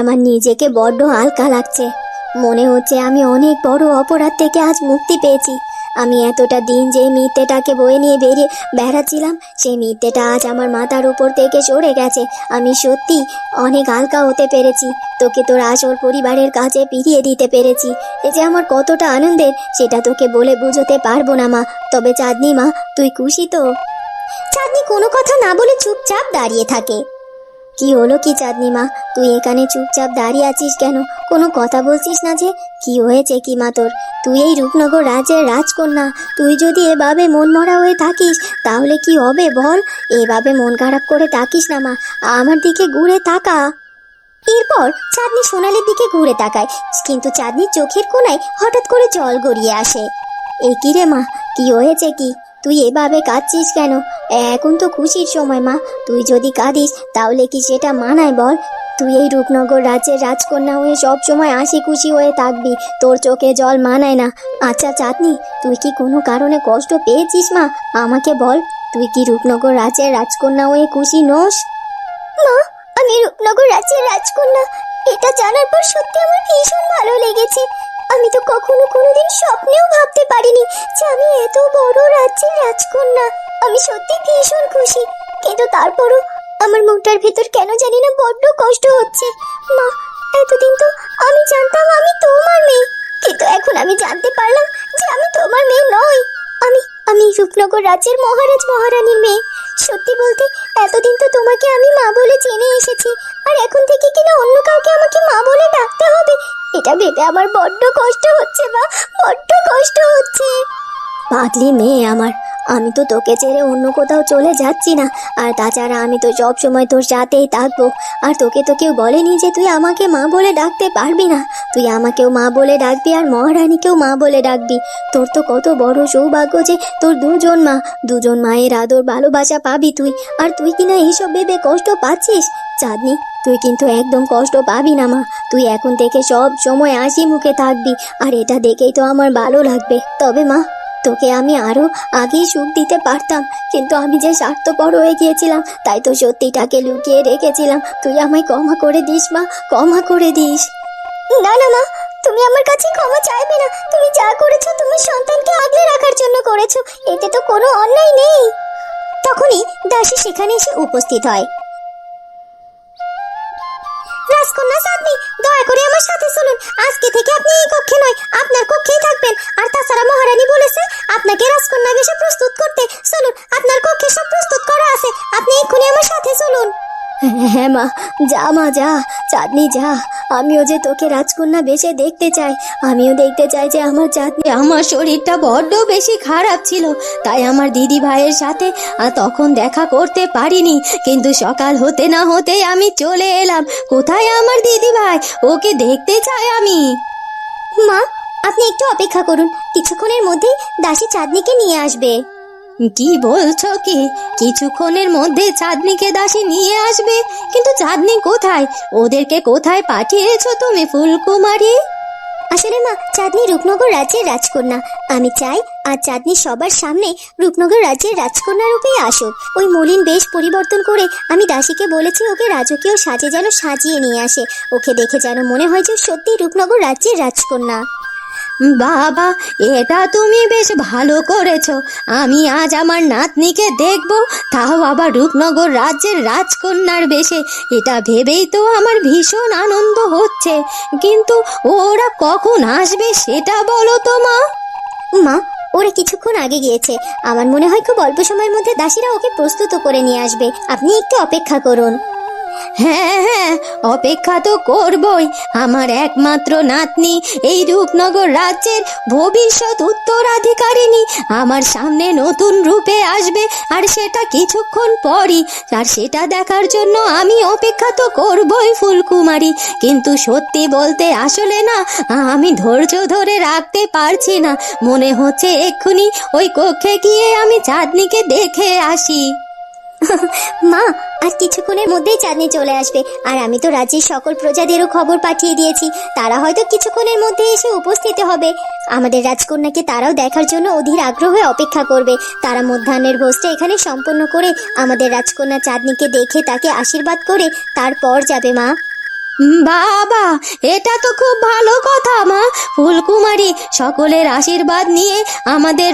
আমার নিজেকে বড্ড হালকা লাগছে। মনে হচ্ছে আমি অনেক বড় অপরাধ থেকে আজ মুক্তি পেয়েছি। আমি এতটা দিন যে মিথ্যেটাকে বয়ে নিয়ে বেড়াচ্ছিলাম, সেই মিথ্যেটা আজ আমার মাথার উপর থেকে সরে গেছে। আমি সত্যি অনেক হালকা হতে পেরেছি। তোকে তোর আসল পরিবারের কাছে ফিরিয়ে দিতে পেরেছি। এ যে আমার কতটা আনন্দের, সেটা তোকে বলে বোঝাতে পারবো না মা। তবে চাঁদনি মা, তুই খুশি তো? চাঁদনি কোনো কথা না বলে চুপচাপ দাঁড়িয়ে থাকে। কি হলো কি চাঁদনি মা, তুই এখানে চুপচাপ দাঁড়িয়ে আছিস কেন? কোনো কথা বলছিস না যে? কি হয়েছে কি মা তোর? তুই এই রূপনগর রাজ্যের রাজকন্যা। তুই যদি এভাবে মন মরা হয়ে থাকিস তাহলে কি হবে বল? এভাবে মন খারাপ করে থাকিস না মা, আমার দিকে ঘুরে তাকা। এরপর চাঁদনি সোনালির দিকে ঘুরে তাকায়, কিন্তু চাঁদনির চোখের কোণায় হঠাৎ করে জল গড়িয়ে আসে। এ কি রে মা, কি হয়েছে কি? তুই এভাবে কাঁদছিস কেন? এখন তো খুশির সময় মা, তুই যদি কাঁদিস তাহলে কি সেটা মানায় বল? তুই এই রূপনগর রাজ্যের রাজকন্যা হয়ে সব সময় হাসি খুশি হয়ে থাকবি, তোর চোখে জল মানায় না। আচ্ছা চাঁদনি, তুই কি কোনো কারণে কষ্ট পেয়েছিস মা? আমাকে বল, তুই কি রূপনগর রাজ্যের রাজকন্যা হয়ে খুশি নোস? মা, আমি রূপনগর রাজ্যের রাজকন্যা, এটা জানার পর সত্যি আমার ভীষণ ভালো লেগেছে। আমি তো কখনো কোনোদিন স্বপ্নেও ভাবতে পারিনি যে আমি এত বড় রাজ্যের রাজকন্যা। আমি সত্যি ভীষণ খুশি, কিন্তু তারপরও আমার মনটার ভেতর কেন জানি না বড্ড কষ্ট হচ্ছে। মা, এতদিন তো আমি জানতাম আমি তোমার মেয়ে, কিন্তু এখন আমি জানতে পারলাম যে আমি তোমার মেয়ে নই। আমি আমি রূপনগর রাজ্যের মহারাজ মহারানীর মেয়ে। সত্যি বলতে এতদিন তো তোমাকে আমি মা বলে জেনে এসেছি, আর এখন থেকে কিনা অন্য কাউকে আমাকে মা বলে ডাকতে হবে, এটা ভেবে আমার বড্ড কষ্ট হচ্ছে মা, বড্ড কষ্ট হচ্ছে। পাগলি মেয়ে আমার, আমি তো তোকে ছেড়ে অন্য কোথাও চলে যাচ্ছি না। আর তাছাড়া আমি তো সব সময় তোর সাথেই থাকবো। আর তোকে তো কেউ বলেনি যে তুই আমাকে মা বলে ডাকতে পারবি না। তুই আমাকেও মা বলে ডাকবি আর মহারানীকেও মা বলে ডাকবি। তোর তো কত বড় সৌভাগ্য যে তোর দুজন মায়ের আদর ভালোবাসা পাবি তুই। আর তুই কিনা এইসব ভেবে কষ্ট পাচ্ছিস? চাঁদনি, তুই কিন্তু একদম কষ্ট পাবি না মা। তুই এখন থেকে সব সময় হাসি মুখে থাকবি, আর এটা দেখেই তো আমার ভালো লাগবে। তবে মা, তোকে আমি আরো আগেই সুখ দিতে পারতাম, কিন্তু আমি যে স্বার্থপর হয়ে গিয়েছিলাম, তাই তো সত্যিটাকে লুকিয়ে রেখেছিলাম। তুই আমায় ক্ষমা করে দিস মা, ক্ষমা করে দিস। না না মা, তুমি আমার কাছে ক্ষমা চাইবে না। তুমি যা করেছো তোমার সন্তানকে আগলে রাখার জন্য করেছো, এতে তো কোনো অন্যায় নেই। তখনই দাসী সেখানে এসে উপস্থিত হয়। রাজকন্যা চাঁদনি, দয়া করে আমার সাথে চলুন। আজকে থেকে আপনি এই কক্ষে নয়, আপনার কক্ষেই থাকবেন। আর তাছাড়া মহারানী বলেছে আপনাকে রাজকন্যা বেশে প্রস্তুত করতে। চলুন, আপনার কক্ষে সব প্রস্তুত করা আছে, আপনি এক্ষুনি আমার সাথে চলুন। হ্যাঁ মা, যা মা যা, চাঁদনি যা। আমিও যে তোকে রাজকন্যা বেশে দেখতে চাই। আমিও দেখতে চাই যে আমার চাঁদনি। আমার শরীরটা বড্ড বেশি খারাপ ছিল, তাই আমার দিদি ভাইয়ের সাথে তখন দেখা করতে পারিনি। কিন্তু সকাল হতে না হতেই আমি চলে এলাম। কোথায় আমার দিদি ভাই? ওকে দেখতে চাই আমি। মা, আপনি একটু অপেক্ষা করুন, কিছুক্ষণের মধ্যেই দাসী চাঁদনিকে নিয়ে আসবে। কি বলছো কি? কিছুক্ষণের মধ্যে চাঁদনিকে দাসী নিয়ে আসবে? কিন্তু চাঁদনি কোথায়? ওদেরকে কোথায় পাঠিয়েছো তুমি ফুলকুমারী? আসলে মা, চাঁদনি রূপনগর রাজ্যের রাজকন্যা। আমি চাই আর চাঁদনি সবার সামনে রূপনগর রাজ্যের রাজকন্যা রূপেই আসুক। ওই মলিন বেশ পরিবর্তন করে আমি দাসীকে বলেছি ওকে রাজকীয় সাজে যেন সাজিয়ে নিয়ে আসে। ওকে দেখে যেন মনে হয় যে সত্যি রূপনগর রাজ্যের রাজকন্যা। বাবা, এটা তুমি বেশ ভালো করেছো। আমি আজ আমার নাতনিকে দেখবো, তাও আবার রূপনগর রাজ্যের রাজকন্যার বেশে। এটা ভেবেই তো আমার ভীষণ আনন্দ হচ্ছে। কিন্তু ওরা কখন আসবে সেটা বলো তো মা। মা, ওরা কিছুক্ষণ আগে গিয়েছে। আমার মনে হয় খুব অল্প সময়ের মধ্যে দাসীরা ওকে প্রস্তুত করে নিয়ে আসবে। আপনি একটু অপেক্ষা করুন। হ্যাঁ হ্যাঁ, অপেক্ষা তো করবই। আমার একমাত্র নাতনি এই রূপনগর রাজ্যের ভবিষ্যৎ উত্তরাধিকারিণী আমার সামনে নতুন রূপে আসবে, আর সেটা কিছুক্ষণ পরই। আর সেটা দেখার জন্য আমি অপেক্ষা তো করবই ফুলকুমারী। কিন্তু সত্যি বলতে আসলে না, আমি ধৈর্য ধরে রাখতে পারছি না। মনে হচ্ছে এক্ষুনি ওই কক্ষে গিয়ে আমি চাঁদনিকে দেখে আসি। মা, আর কিছুক্ষণের মধ্যেই চাঁদনি চলে আসবে। আর আমি তো রাজ্যের সকল প্রজাদেরও খবর পাঠিয়ে দিয়েছি, তারা হয়তো কিছুক্ষণের মধ্যে এসে উপস্থিত হবে। আমাদের রাজকন্যাকে তারাও দেখার জন্য অধীর আগ্রহে অপেক্ষা করবে। তারা মধ্যাহ্নের ভোজটা এখানে সম্পন্ন করে আমাদের রাজকন্যা চাঁদনিকে দেখে তাকে আশীর্বাদ করে তারপর যাবে মা। বাবা, এটা তো খুব ভালো কথা মা। ফুলকুমারী সকলের আশীর্বাদ নিয়ে আমাদের